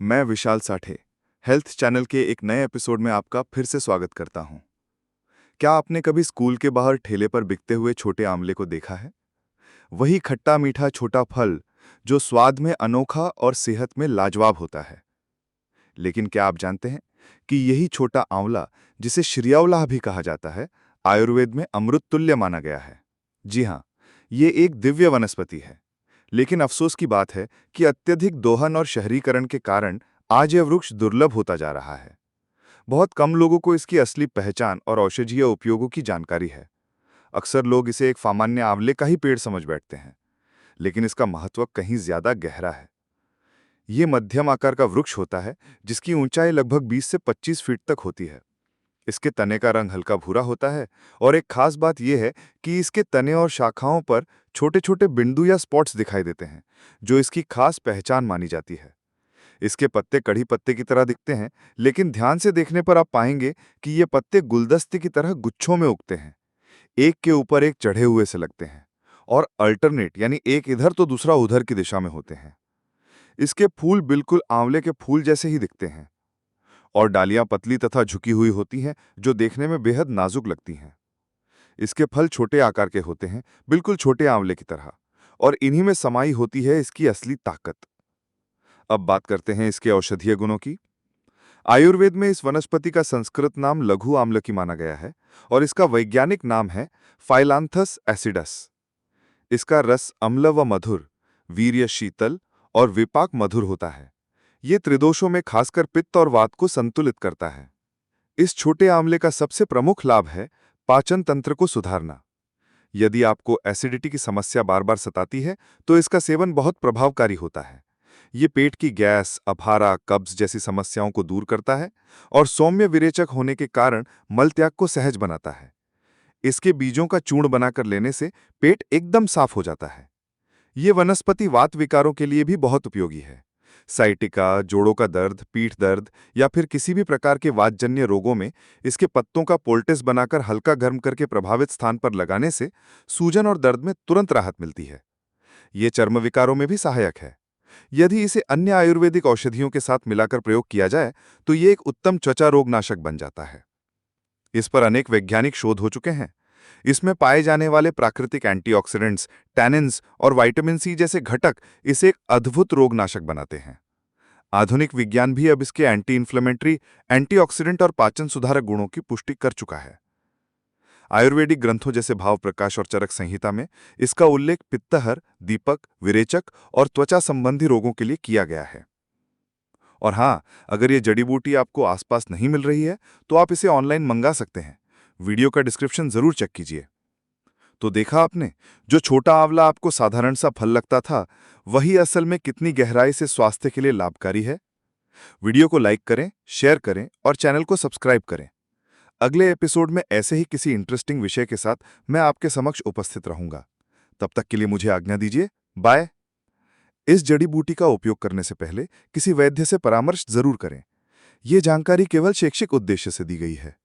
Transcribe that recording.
मैं विशाल Sathe health channel के एक नए एपिसोड में आपका फिर से स्वागत करता हूं। क्या आपने कभी स्कूल के बाहर ठेले पर बिकते हुए छोटे आंवले को देखा है? वही खट्टा मीठा छोटा फल जो स्वाद में अनोखा और सेहत में लाजवाब होता है। लेकिन क्या आप जानते हैं कि यही छोटा आंवला, जिसे श्रियावलाह भी कहा जाता है, आयुर्वेद में अमृत तुल्य माना गया है। जी हाँ, ये एक दिव्य वनस्पति है। लेकिन अफसोस की बात है कि अत्यधिक दोहन और शहरीकरण के कारण आज यह वृक्ष दुर्लभ होता जा रहा है। बहुत कम लोगों को इसकी असली पहचान और औषधीय उपयोगों की जानकारी है। अक्सर लोग इसे एक सामान्य आंवले का ही पेड़ समझ बैठते हैं, लेकिन इसका महत्व कहीं ज्यादा गहरा है। ये मध्यम आकार का वृक्ष होता है, जिसकी ऊंचाई लगभग 20 से 25 फीट तक होती है। इसके तने का रंग हल्का भूरा होता है और एक खास बात यह है कि इसके तने और शाखाओं पर छोटे छोटे बिंदु या स्पॉट्स दिखाई देते हैं, जो इसकी खास पहचान मानी जाती है। इसके पत्ते कड़ी पत्ते की तरह दिखते हैं, लेकिन ध्यान से देखने पर आप पाएंगे कि ये पत्ते गुलदस्ते की तरह गुच्छों में उगते हैं, एक के ऊपर एक चढ़े हुए से लगते हैं और अल्टरनेट यानी एक इधर तो दूसरा उधर की दिशा में होते हैं। इसके फूल बिल्कुल आंवले के फूल जैसे ही दिखते हैं और डालियां पतली तथा झुकी हुई होती हैं, जो देखने में बेहद नाजुक लगती हैं। इसके फल छोटे आकार के होते हैं, बिल्कुल छोटे आंवले की तरह, और इन्हीं में समाई होती है इसकी असली ताकत। अब बात करते हैं इसके औषधीय गुणों की। आयुर्वेद में इस वनस्पति का संस्कृत नाम लघु आम्ल की माना गया है और इसका वैज्ञानिक नाम है फाइलांथस एसिडस। इसका रस अम्ल व मधुर, वीर्य शीतल और विपाक मधुर होता है। ये त्रिदोषों में खासकर पित्त और वात को संतुलित करता है। इस छोटे आंवले का सबसे प्रमुख लाभ है पाचन तंत्र को सुधारना। यदि आपको एसिडिटी की समस्या बार बार सताती है, तो इसका सेवन बहुत प्रभावकारी होता है। ये पेट की गैस, अफारा, कब्ज जैसी समस्याओं को दूर करता है और सौम्य विरेचक होने के कारण मलत्याग को सहज बनाता है। इसके बीजों का चूर्ण बनाकर लेने से पेट एकदम साफ हो जाता है। ये वनस्पति वात विकारों के लिए भी बहुत उपयोगी है। साइटिका, जोड़ों का दर्द, पीठ दर्द या फिर किसी भी प्रकार के वातजन्य रोगों में इसके पत्तों का पोल्टिस बनाकर हल्का गर्म करके प्रभावित स्थान पर लगाने से सूजन और दर्द में तुरंत राहत मिलती है। ये चर्म विकारों में भी सहायक है। यदि इसे अन्य आयुर्वेदिक औषधियों के साथ मिलाकर प्रयोग किया जाए, तो ये एक उत्तम त्वचा रोगनाशक बन जाता है। इस पर अनेक वैज्ञानिक शोध हो चुके हैं। इसमें पाए जाने वाले प्राकृतिक एंटीऑक्सीडेंट्स, टैनिन्स और विटामिन सी जैसे घटक इसे एक अद्भुत रोगनाशक बनाते हैं। आधुनिक विज्ञान भी अब इसके एंटी इन्फ्लेमेटरी, एंटीऑक्सीडेंट और पाचन सुधारक गुणों की पुष्टि कर चुका है। आयुर्वेदिक ग्रंथों जैसे भाव प्रकाश और चरक संहिता में इसका उल्लेख पित्तहर, दीपक, विरेचक और त्वचा संबंधी रोगों के लिए किया गया है। और हाँ, अगर ये जड़ी बूटी आपको आसपास नहीं मिल रही है, तो आप इसे ऑनलाइन मंगा सकते हैं। वीडियो का डिस्क्रिप्शन जरूर चेक कीजिए। तो देखा आपने, जो छोटा आंवला आपको साधारण सा फल लगता था, वही असल में कितनी गहराई से स्वास्थ्य के लिए लाभकारी है। वीडियो को लाइक करें, शेयर करें और चैनल को सब्सक्राइब करें। अगले एपिसोड में ऐसे ही किसी इंटरेस्टिंग विषय के साथ मैं आपके समक्ष उपस्थित रहूंगा। तब तक के लिए मुझे आज्ञा दीजिए। बाय। इस जड़ी बूटी का उपयोग करने से पहले किसी वैद्य से परामर्श जरूर करें। यह जानकारी केवल शैक्षिक उद्देश्य से दी गई है।